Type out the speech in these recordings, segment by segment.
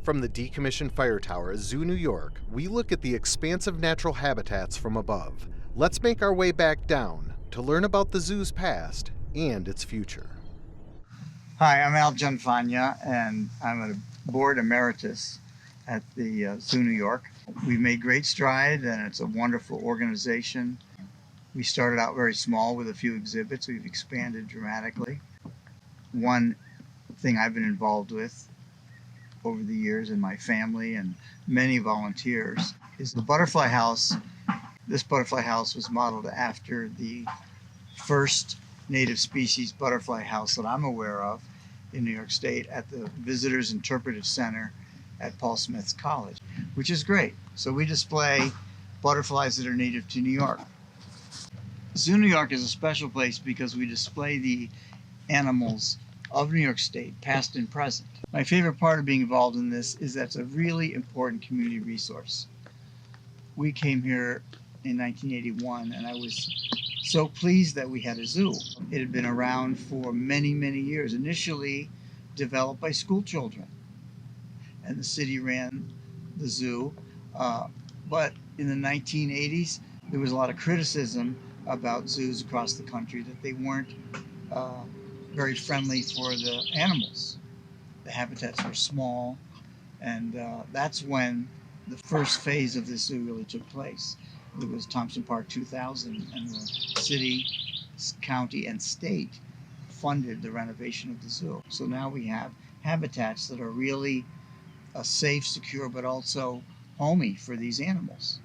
From the decommissioned fire tower at Zoo New York, we look at the expansive natural habitats from above. Let's make our way back down to learn about the zoo's past and its future. Hi, I'm Al Gianfagna, and I'm a board emeritus at the Zoo New York. We've made great strides, and it's a wonderful organization. We started out very small with a few exhibits. We've expanded dramatically. One thing I've been involved with over the years in my family and many volunteers is the butterfly house. This butterfly house was modeled after the first native species butterfly house that I'm aware of in New York State at the Visitors Interpretive Center at Paul Smith's College, which is great. So we display butterflies that are native to New York. Zoo New York is a special place because we display the animals of New York State, past and present. My favorite part of being involved in this is that it's a really important community resource. We came here in 1981, and I was so pleased that we had a zoo. It had been around for many, many years, initially developed by school children. And the city ran the zoo. But in the 1980s, there was a lot of criticism about zoos across the country that they weren't very friendly for the animals. The habitats were small, and that's when the first phase of the zoo really took place. It was Thompson Park 2000, and the city, county, and state funded the renovation of the zoo. So now we have habitats that are really safe, secure, but also homey for these animals.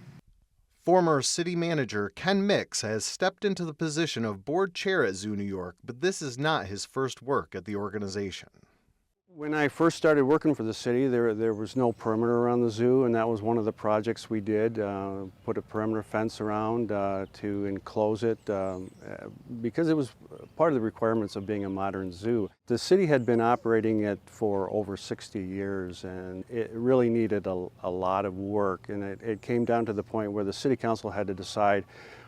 Former city manager Ken Mix has stepped into the position of board chair at Zoo New York, but this is not his first work at the organization. When I first started working for the city, there was no perimeter around the zoo, and that was one of the projects we did, put a perimeter fence around to enclose it, because it was part of the requirements of being a modern zoo. The city had been operating it for over 60 years, and it really needed a lot of work, and it came down to the point where the city council had to decide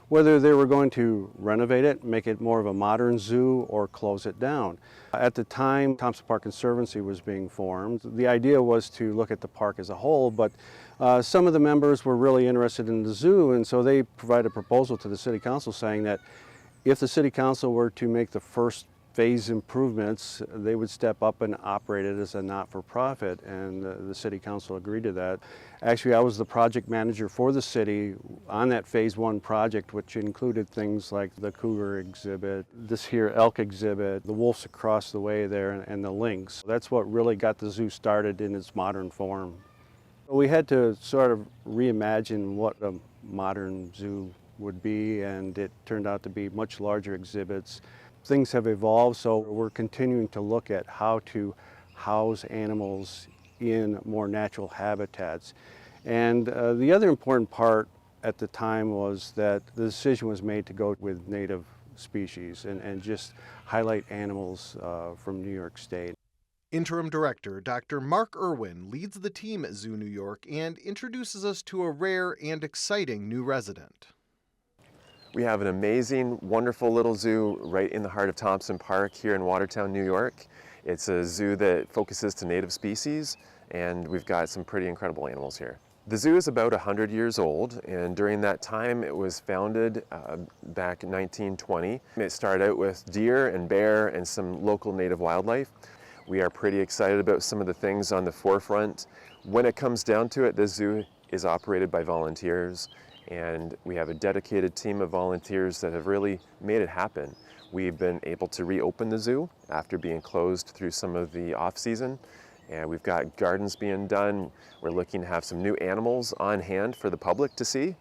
whether they were going to renovate it, make it more of a modern zoo, or close it down. At the time, Thompson Park Conservancy was being formed. The idea was to look at the park as a whole, but some of the members were really interested in the zoo, and so they provided a proposal to the city council saying that if the city council were to make the first phase improvements, they would step up and operate it as a not-for-profit, and the city council agreed to that. Actually, I was the project manager for the city on that phase one project, which included things like the cougar exhibit, this here elk exhibit, the wolves across the way there, and the lynx. That's what really got the zoo started in its modern form. We had to sort of reimagine what a modern zoo would be, and it turned out to be much larger exhibits. Things have evolved, so we're continuing to look at how to house animals in more natural habitats. And the other important part at the time was that the decision was made to go with native species and just highlight animals from New York State. Interim Director Dr. Mark Irwin leads the team at Zoo New York and introduces us to a rare and exciting new resident. We have an amazing, wonderful little zoo right in the heart of Thompson Park here in Watertown, New York. It's a zoo that focuses to native species, and we've got some pretty incredible animals here. The zoo is about 100 years old, and during that time it was founded back in 1920. It started out with deer and bear and some local native wildlife. We are pretty excited about some of the things on the forefront. When it comes down to it, this zoo is operated by volunteers, and we have a dedicated team of volunteers that have really made it happen. We've been able to reopen the zoo after being closed through some of the off-season, and we've got gardens being done. We're looking to have some new animals on hand for the public to see,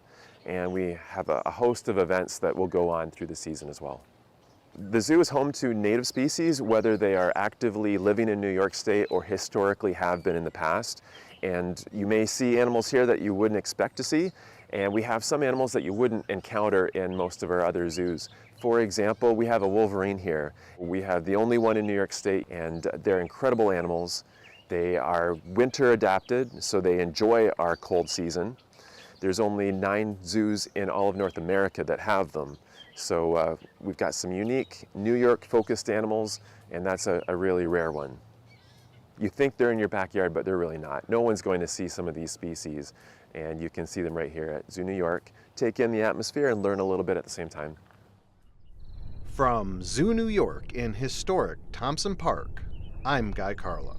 and we have a host of events that will go on through the season as well. The zoo is home to native species, whether they are actively living in New York State or historically have been in the past. And you may see animals here that you wouldn't expect to see, and we have some animals that you wouldn't encounter in most of our other zoos. For example, we have a wolverine here. We have the only one in New York State, and they're incredible animals. They are winter adapted, so they enjoy our cold season. There's only 9 zoos in all of North America that have them. So we've got some unique New York focused animals, and that's a really rare one. You think they're in your backyard, but they're really not. No one's going to see some of these species, and you can see them right here at Zoo New York. Take in the atmosphere and learn a little bit at the same time. From Zoo New York in historic Thompson Park, I'm Guy Carlo.